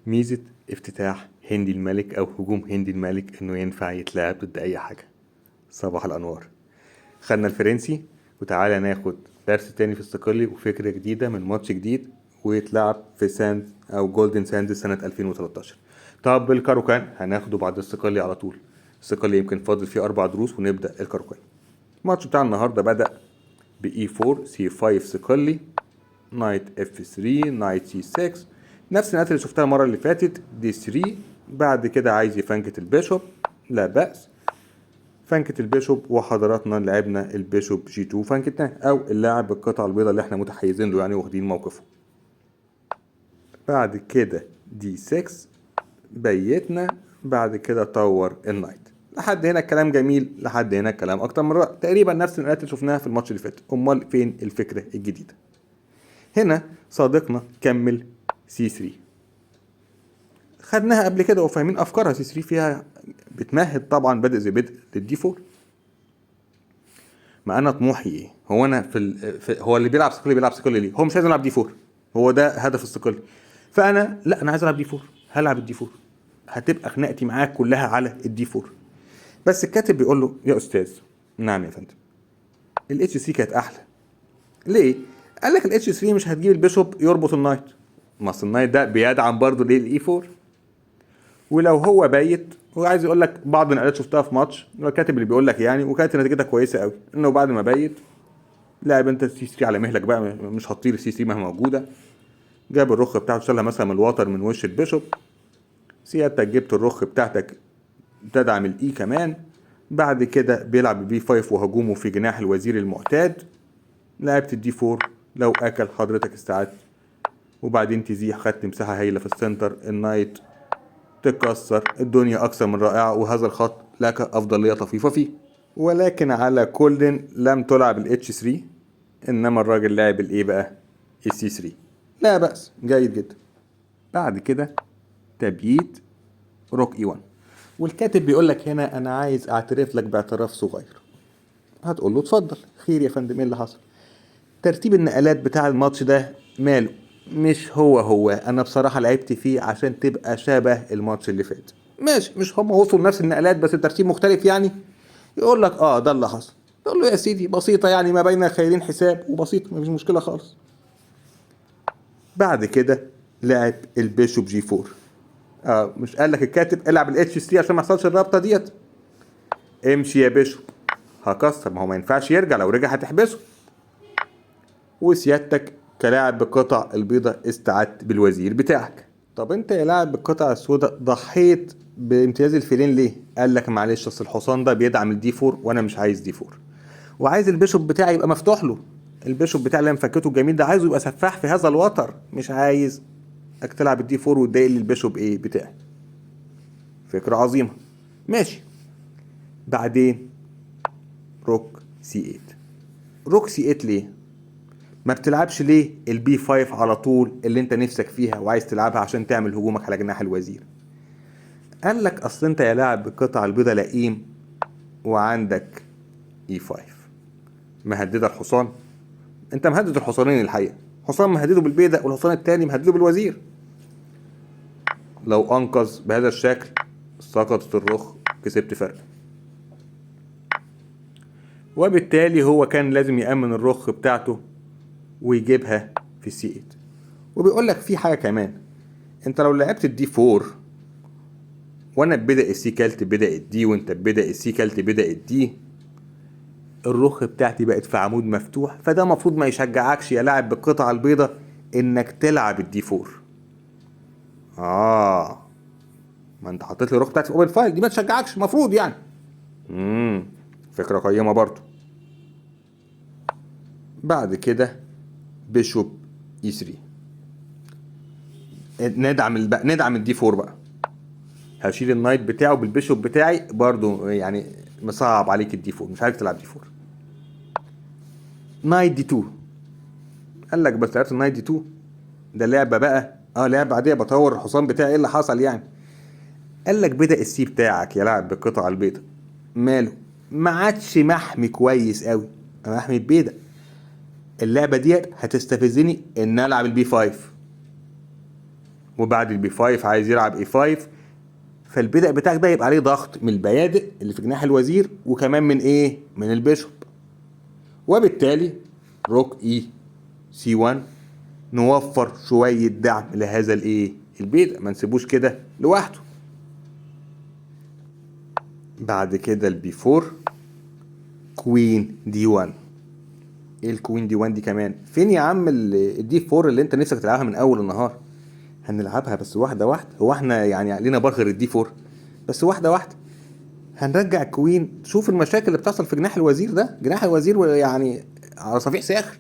ميزة افتتاح هندي الملك أو هجوم هندي الملك إنه ينفع يتلعب ضد أي حاجة. صباح الأنوار. خدنا الفرنسي وتعالى ناخد درس تاني في الصقلي وفكرة جديدة من ماتش جديد ويتلعب في ساند أو جولدن ساند سنة 2013. طب الكاروكان هناخده بعد الصقلي على طول. الصقلي يمكن فاضل فيه 4 دروس ونبدأ الكاروكان. الماتش بتاع النهاردة بدأ ب E4 C5 صقلي نايت F3 نايت C6 نفس النقطة اللي شفتها المرة اللي فاتت D3. بعد كده عايز يفنكت البيشوب، لا بأس. فنكت البيشوب وحضراتنا لعبنا البيشوب G2 فنكتناه، أو اللاعب بالقطعة البيضاء اللي احنا متحيزين له يعني واخدين موقفه. بعد كده D6 بيتنا. بعد كده طور النايت. لحد هنا الكلام جميل، لحد هنا الكلام أكتر من رائع، تقريبا نفس النقطة اللي شفناها في الماتش اللي فات. أمال فين الفكرة الجديدة؟ هنا صادقنا كمل C3. خدناها قبل كده وفاهمين افكارها. C3 فيها بتمهد طبعا بدء زي بدء للدي 4. ما انا طموحي ايه؟ هو انا هو اللي بيلعب صقلي بيلعب صقلي ليه؟ هو مش عايز يلعب دي 4، هو ده هدف الصقلي. فانا لا، انا عايز العب دي 4، هلعب الدي 4. هتبقى خناقتي معاك كلها على الدي 4. بس الكاتب بيقول له يا استاذ. نعم يا فندم. الاتش 3 كانت احلى. ليه؟ قال لك الاتش 3 مش هتجيب البيشوب يربط النايت، ما اصل النايت ده بيدعم برضه ليه الاي 4. ولو هو بايت، هو عايز يقول لك بعض النقلات شفتها في ماتش الكاتب اللي بيقول لك يعني، وكانت نتيجتها كويسه قوي، انه بعد ما بايت لاعب انت السي 3 على مهلك بقى، مش هتطير السي 3 مهما موجوده. جاب الرخ بتاعته شالها مثلا من الوتر من وش البيشوب. سيادتك جبت الرخ بتاعتك تدعم الاي كمان. بعد كده بيلعب بي 5 وهجومه في جناح الوزير المعتاد. لعبت الدي 4، لو اكل حضرتك استعدت. وبعدين تزيح، خدت مساحه هايله في السنتر. النايت تكسر الدنيا أكثر من رائعة، وهذا الخط لك أفضلية طفيفة فيه. ولكن على كل لم تلعب ال H3، إنما الراجل لعب الإيه بقى؟ ال C3. لا بأس، جيد جدا. بعد كده تبييت روك E1. والكاتب بيقول لك هنا أنا عايز أعترف لك باعتراف صغير. هتقول له اتفضل. خير يا فندم، إيه اللي حصل؟ ترتيب النقلات بتاع الماتش ده ماله؟ مش هو انا بصراحة لعبت فيه عشان تبقى شبه الماتش اللي فات. ماشي، مش هم وصلوا نفس النقلات بس الترتيب مختلف يعني. يقول لك ده اللي حصل. تقول له يا سيدي بسيطة يعني، ما بين خيرين حساب، وبسيط مفيش مشكلة خالص. بعد كده لعب البيشوب جي 4. مش قال لك الكاتب العب الاتش 3 عشان ما يحصلش الرابطة ديت؟ امشي يا بيشوب. هكسر، ما هو ما ينفعش يرجع، لو رجع هتحبسه. وسيادتك كلاعب بالقطع البيضاء استعدت بالوزير بتاعك. طب انت يا لاعب بالقطع السوداء ضحيت بامتياز الفيلين ليه؟ قال لك معلش اصل الحصان ده بيدعم الدي 4 وانا مش عايز دي 4، وعايز البيشوب بتاعي يبقى مفتوح له. البيشوب بتاعي اللي مفكته الجميل ده عايزه يبقى سفاح في هذا الوتر، مش عايز تلعب الدي 4 وتضايق لي البيشوب ايه بتاعي. فكرة عظيمة. ماشي. بعدين روك سي 8. روك سي 8 ليه؟ ما بتلعبش ليه البي 5 على طول اللي انت نفسك فيها وعايز تلعبها عشان تعمل هجومك على جناح الوزير؟ قال لك اصل انت يا لاعب بالقطع البيضاء لئيم، وعندك اي 5 مهدده الحصان. انت مهدد الحصانين الحقيقه، حصان مهدده بالبيضاء والحصان التاني مهدده بالوزير. لو انقذ بهذا الشكل سقطت الرخ، كسبت فرق. وبالتالي هو كان لازم يأمن الرخ بتاعته ويجيبها في السي 8. وبيقول لك في حاجه كمان، انت لو لعبت الدي 4 وانا ببدأ السي كالت بدأ الدي وانت ببدأ السي كالت بدأ الدي، الرخ بتاعتي بقت في عمود مفتوح، فده المفروض ما يشجعكش يا لاعب بالقطعة البيضاء انك تلعب الدي 4. ما انت حطيت لي الرخ بتاعتي في اوبن فايل، دي ما تشجعكش المفروض يعني. فكرة قيمة برضو. بعد كده بيشوب اي 3. ندعم الدي 4 بقى. هشيل النايت بتاعه بالبيشوب بتاعي برضو يعني، مصعب عليك الدي 4، مش عارف تلعب دي 4. نايت دي 2. قال لك بس لعبت النايت دي 2 ده لعبه بقى، لعبه عاديه بطور الحصان بتاعي، ايه اللي حصل يعني؟ قال لك بدأ السي بتاعك يا لاعب بالقطع البيضاء ماله؟ ما عادش محمي كويس قوي، محمي البيضاء. اللعبه ديت هتستفزني ان العب البي 5، وبعد البي 5 عايز يلعب اي 5. فالبدء بتاعك ده يبقى عليه ضغط من البيادق اللي في جناح الوزير وكمان من ايه؟ من البيشوب. وبالتالي روك اي سي 1 نوفر شوية دعم لهذا الايه؟ البدء، ما نسيبوش كده لوحده. بعد كده البي 4 كوين دي 1. ايه الكوين دي 1 دي كمان؟ فين يا عم الدي 4 اللي انت نفسك تلعبها من اول النهار؟ هنلعبها بس واحده واحده. هو احنا يعني علينا برغر الدي 4؟ بس واحده واحده. هنرجع الكوين. شوف المشاكل اللي بتحصل في جناح الوزير ده، جناح الوزير يعني على صفيح ساخر.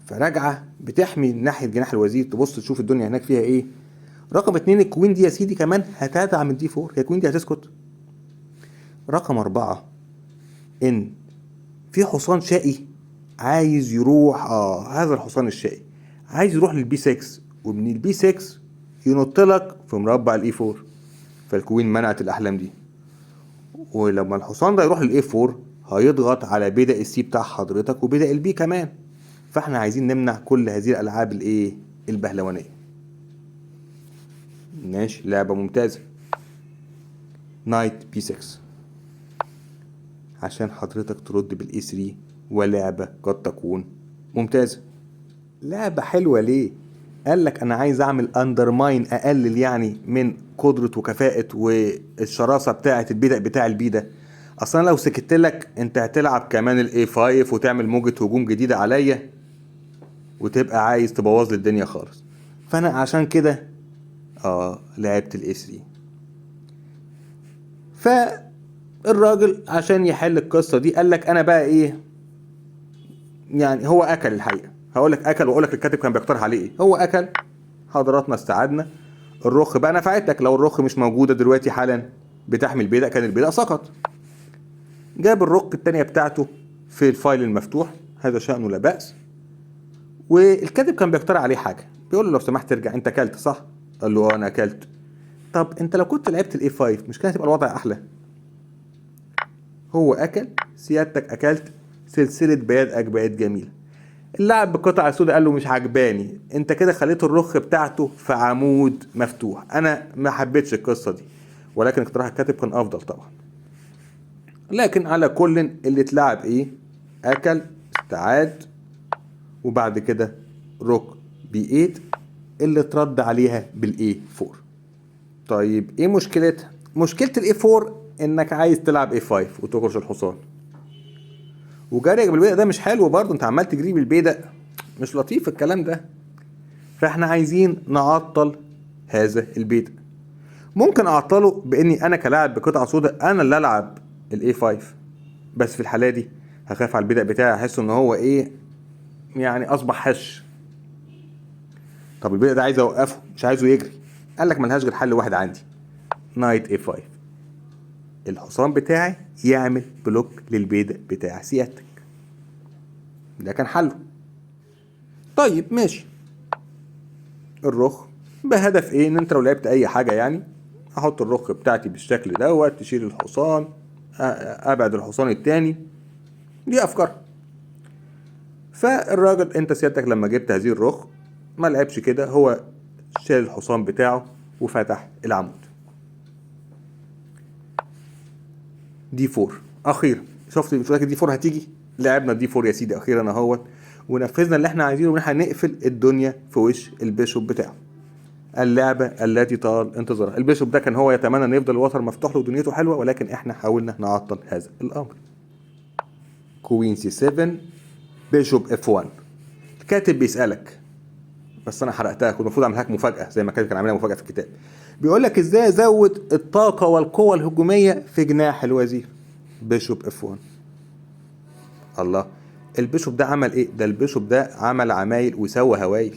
فراجعه بتحمي ناحيه جناح الوزير، تبص تشوف الدنيا هناك فيها ايه. رقم 2 الكوين دي يا سيدي كمان هتدعم الدي 4. هي الكوين دي هتسكت. رقم 4 ان في حصان شقي عايز يروح، هذا الحصان الشقي عايز يروح للبي 6، ومن البي 6 ينط لك في مربع الاي 4. فالكوين منعت الاحلام دي. ولما الحصان ده يروح للاي 4 هيضغط على بدأ السي بتاع حضرتك وبدأ البي كمان. فاحنا عايزين نمنع كل هذه الالعاب الايه؟ البهلوانيه. ماشي، لعبه ممتازه. نايت بي 6 عشان حضرتك ترد بالاي 3، ولعبه قد تكون ممتازه. لعبه حلوه ليه؟ قالك انا عايز اعمل اندرماين، اقلل يعني من قدره وكفاءه والشراسه بتاعه البدء بتاع البي ده. اصلا لو سكت لك انت هتلعب كمان الاي 5 وتعمل موجه هجوم جديده عليا، وتبقى عايز تبوظ لي الدنيا خالص. فانا عشان كده لعبت الاي 3. فالراجل عشان يحل القصه دي قالك انا بقى ايه؟ يعني هو اكل الحقيقه. هقول لك اكل واقول لك الكاتب كان بيقترح عليه ايه. هو اكل، حضراتنا استعدنا. الرخ بقى نفعتك. لو الرخ مش موجوده دلوقتي حالا بتحمل البيدق، كان البيدق سقط. جاب الرخ التانية بتاعته في الفايل المفتوح، هذا شأنه لا بأس. والكاتب كان بيقترح عليه حاجه، بيقول له لو سمحت ترجع، انت اكلت صح؟ قال له انا اكلت. طب انت لو كنت لعبت الاي 5 مش كان هتبقى الوضع احلى؟ هو اكل، سيادتك اكلت، سلسله بيادقك بقت جميله. اللاعب بقطع سوداء قال له مش عجباني، انت كده خليت الرخ بتاعته في عمود مفتوح. انا ما حبيتش القصه دي، ولكن اقتراح الكاتب كان افضل طبعا. لكن على كل اللي اتلعب ايه؟ اكل، استعاد، وبعد كده روك بي 8 اللي اترد عليها بالاي 4. طيب ايه مشكلتها؟ مشكله الاي 4 انك عايز تلعب اي 5 وتخرج الحصان، وجريك بالبيدق ده مش حلو برضه. انت عمال تجري بالبيدق، مش لطيف الكلام ده. فاحنا عايزين نعطل هذا البيدق. ممكن اعطله باني انا كلاعب بقطعه سوداء انا اللي العب الاي 5، بس في الحاله دي هخاف على البيدق بتاعي، احس ان هو ايه يعني، اصبح هش. طب البيدق ده عايز اوقفه، مش عايزه يجري. قال لك ملهاش غير حل واحد عندي، نايت اي 5. الحصان بتاعي يعمل بلوك للبيدق بتاع سيادتك. ده كان حله. طيب ماشي. الرخ بهدف ايه؟ ان انت لو لعبت اي حاجه يعني احط الرخ بتاعتي بالشكل دوت، تشيل الحصان، ابعد الحصان التاني. دي افكار. فالراجل انت سيادتك لما جبت هذه الرخ ما لعبش كده، هو شال الحصان بتاعه وفتح العمود. دي 4 اخيرا. شفت مش لك دي 4 هتيجي؟ لعبنا دي 4 يا سيدي اخيرا اهوت، ونفذنا اللي احنا عايزينه، ان احنا نقفل الدنيا في وش البيشوب بتاعه. اللعبه التي طال انتظارها. البيشوب ده كان هو يتمنى ان يفضل الوتر مفتوح له ودنيته حلوه، ولكن احنا حاولنا نعطل هذا الامر. كوين سي 7 بيشوب اف 1. الكاتب بيسالك، بس انا حرقتها، كنت المفروض اعمل لك مفاجاه زي ما كان عاملها مفاجاه في الكتاب. بيقول لك ازاي ازود الطاقه والقوه الهجوميه في جناح الوزير. بيشوب اف 1. الله، البيشوب ده عمل ايه؟ ده البيشوب ده عمل عمايل وسوى هوايل.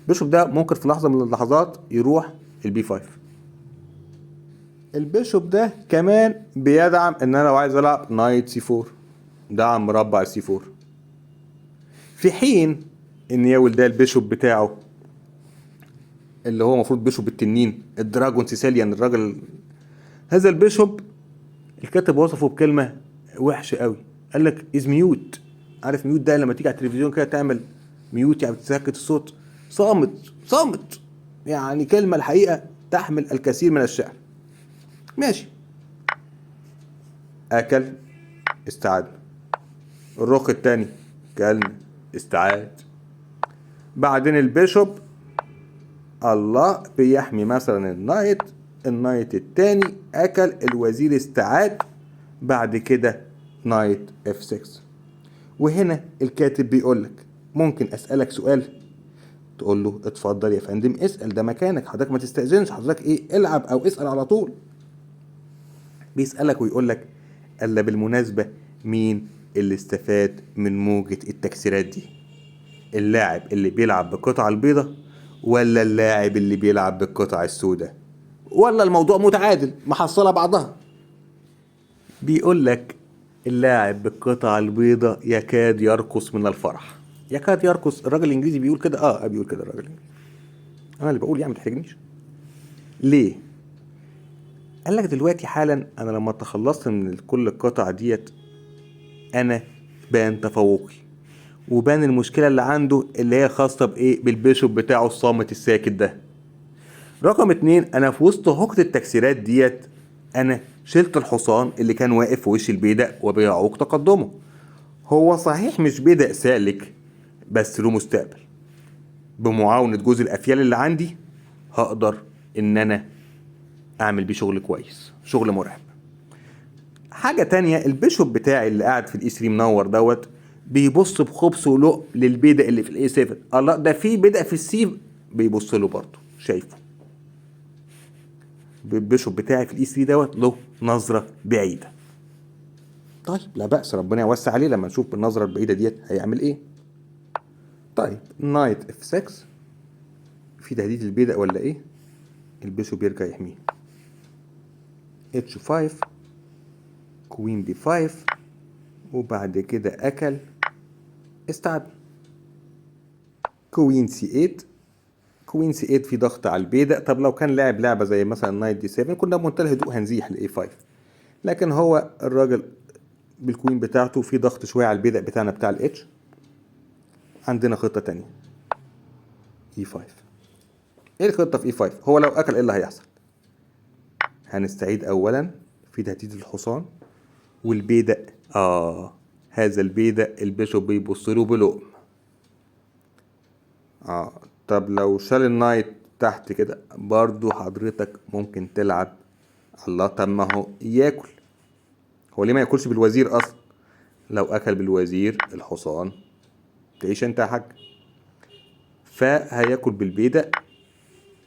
البيشوب ده ممكن في لحظه من اللحظات يروح البي 5. البيشوب ده كمان بيدعم ان انا لو عايز العب نايت سي 4، دعم مربع سي 4. في حين ان ياول ده البيشوب بتاعه اللي هو المفروض بيشوب التنين، الدراجون سيسيليان، الراجل هذا البيشوب الكاتب وصفه بكلمه وحشه قوي. قال لك از ميوت. عارف ميوت ده لما تيجي على التلفزيون كده تعمل ميوت، يعني بتسكت الصوت. صامت صامت، يعني كلمة الحقيقة تحمل الكثير من الشعر. ماشي، أكل استعاد، الرخ التاني كلنا استعاد. بعدين البيشوب الله بيحمي مثلا النايت، النايت التاني أكل، الوزير استعاد. بعد كده نايت F6. وهنا الكاتب بيقولك ممكن أسألك سؤال؟ تقول له اتفضل يا فندم اسأل، ده مكانك حضرتك، ما تستأذنش حضرتك، ايه العب او اسأل على طول. بيسألك ويقولك الا بالمناسبة مين اللي استفاد من موجة التكسيرات دي؟ اللاعب اللي بيلعب بالقطعة البيضاء ولا اللاعب اللي بيلعب بالقطعة السوداء؟ ولا الموضوع متعادل محصلة بعضها؟ بيقولك اللاعب بالقطعة البيضاء يكاد يرقص من الفرح. يكاد يرقص، الراجل الانجليزي بيقول كده، بيقول كده الراجل الانجليزي، انا اللي بقول يعني ما تحرجنيش. ليه؟ قال لك دلوقتي حالا انا لما تخلصت من كل القطع ديت انا بان تفوقي، وبان المشكله اللي عنده اللي هي خاصه بايه؟ بالبيشوب بتاعه الصامت الساكت ده. رقم 2، انا في وسط هوكة التكسيرات ديت انا شلت الحصان اللي كان واقف في وش البيدق وبيعوق تقدمه. هو صحيح مش بدأ سالك بس له مستقبل. بمعاونة جوز الافيال اللي عندي هقدر ان انا اعمل بيه شغل كويس، شغل مرعب. حاجة تانية، البيشوب بتاعي اللي قاعد في الاي 3 منور دوت بيبص بخبث ولق للبيدق اللي في الاي 7. الله، ده في بدق في السي بيبص له برضه، شايفه. البيشوب بتاعي في الاي 3 دوت له نظرة بعيدة. طيب لا بأس، ربنا يوسع عليه لما نشوف بالنظرة البعيدة ديت هيعمل ايه. طيب نايت اف 6 في تهديد البيدق ولا ايه؟ البيشوب يرجع يحميه. اتش 5 كوين بي 5، وبعد كده اكل استعد. كوين سي 8، كوين سي 8 في ضغط على البيدق. طب لو كان لاعب لعبه زي مثلا نايت دي 7 كنا بمنتهى الهدوء هنزيح لاي 5، لكن هو الراجل بالكوين بتاعته في ضغط شويه على البيدق بتاعنا بتاع الاتش. عندنا خطه تانية اي 5. ايه الخطه في اي 5؟ هو لو اكل ايه اللي هيحصل؟ هنستعيد اولا في تهديد الحصان والبيدق. هذا البيدق البيشوب بيبص له بلقم. طب لو شال النايت تحت كده برضو حضرتك ممكن تلعب. الله، طب ما هو ياكل. هو ليه ما ياكلش بالوزير اصلا؟ لو اكل بالوزير الحصان تعيش انت يا حاج. فهياكل بالبيدق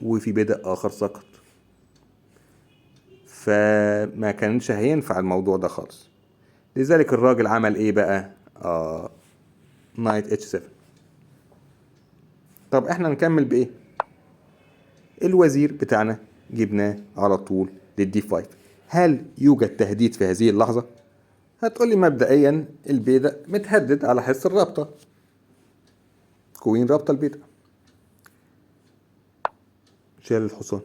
وفي بيدق اخر سقط، فما كانش هينفع الموضوع ده خالص. لذلك الراجل عمل ايه بقى؟ نايت اتش 7. طب احنا نكمل بايه؟ الوزير بتاعنا جبناه على طول للدي 5. هل يوجد تهديد في هذه اللحظة؟ هتقولي مبدئيا البيدق متهدد على حس الرابطة، كوين رابطة البيدق. شال الحصان،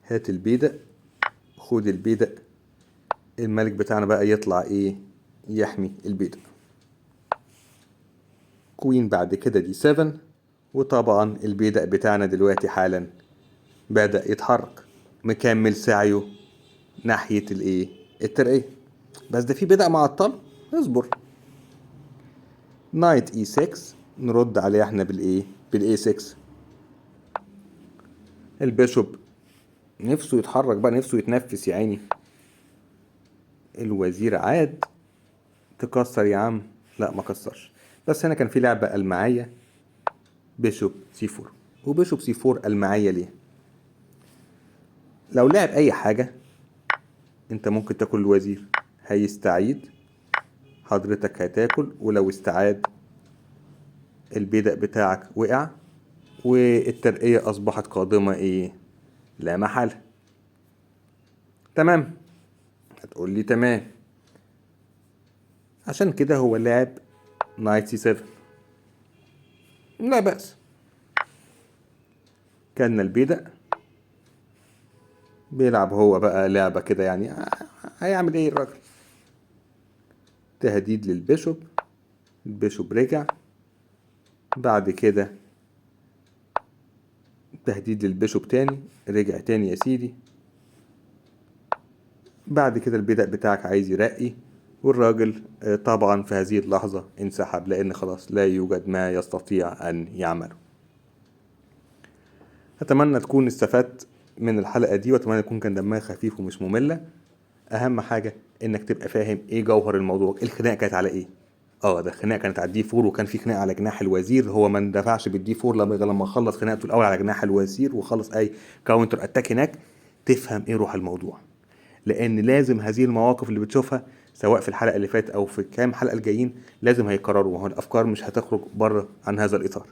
هات البيدق، خد البيدق. الملك بتاعنا بقى يطلع ايه؟ يحمي البيدق. كوين بعد كده دي 7، وطبعا البيدق بتاعنا دلوقتي حالا بدأ يتحرك مكمل سعيه ناحية الايه؟ الترقية. بس ده في بدأ معطل، اصبر. نايت اي 6 نرد عليه احنا بالايه؟ بالاي 6. البيشوب نفسه يتحرك بقى، نفسه يتنفس يا عيني. الوزير عاد. تكسر يا عم؟ لا ما كسرش، بس هنا كان في لعبة المعية بيشوب سي 4. وبيشوب سي 4 المعية ليه؟ لو لعب اي حاجة انت ممكن تاكل الوزير، هيستعيد حضرتك هتاكل، ولو استعاد البيدق بتاعك وقع والترقية اصبحت قادمة ايه؟ لا محالة. تمام؟ هتقول لي تمام. عشان كده هو لعب نايت سي 7، لا بأس. كان البيدق بيلعب هو بقى لعبة كده يعني، هيعمل ايه الراجل؟ تهديد للبيشوب، البيشوب رجع. بعد كده تهديد للبيشوب تاني، رجع تاني يا سيدي. بعد كده البدأ بتاعك عايز يرقي، والراجل طبعا في هذه اللحظة انسحب، لأن خلاص لا يوجد ما يستطيع أن يعمله. أتمنى تكون استفدت من الحلقة دي، وأتمنى يكون كان دمها خفيف ومش مملة. أهم حاجة إنك تبقى فاهم إيه جوهر الموضوع. الخناقة كانت على إيه؟ ده الخناقة كانت على الدي 4، وكان في خناقة على جناح الوزير. هو ما اندفعش بالدي 4 لما خلص خناقته الأول على جناح الوزير وخلص أي كاونتر أتاك هناك. تفهم إيه روح الموضوع، لان لازم هذه المواقف اللي بتشوفها سواء في الحلقه اللي فاتت او في كام حلقه الجايين لازم هيكرروا، وهو الافكار مش هتخرج بره عن هذا الاطار.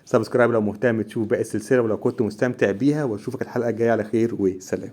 سبسكرايب لو مهتم تشوف باقي السلسله، ولو كنت مستمتع بيها، واشوفك الحلقه الجايه على خير وسلام.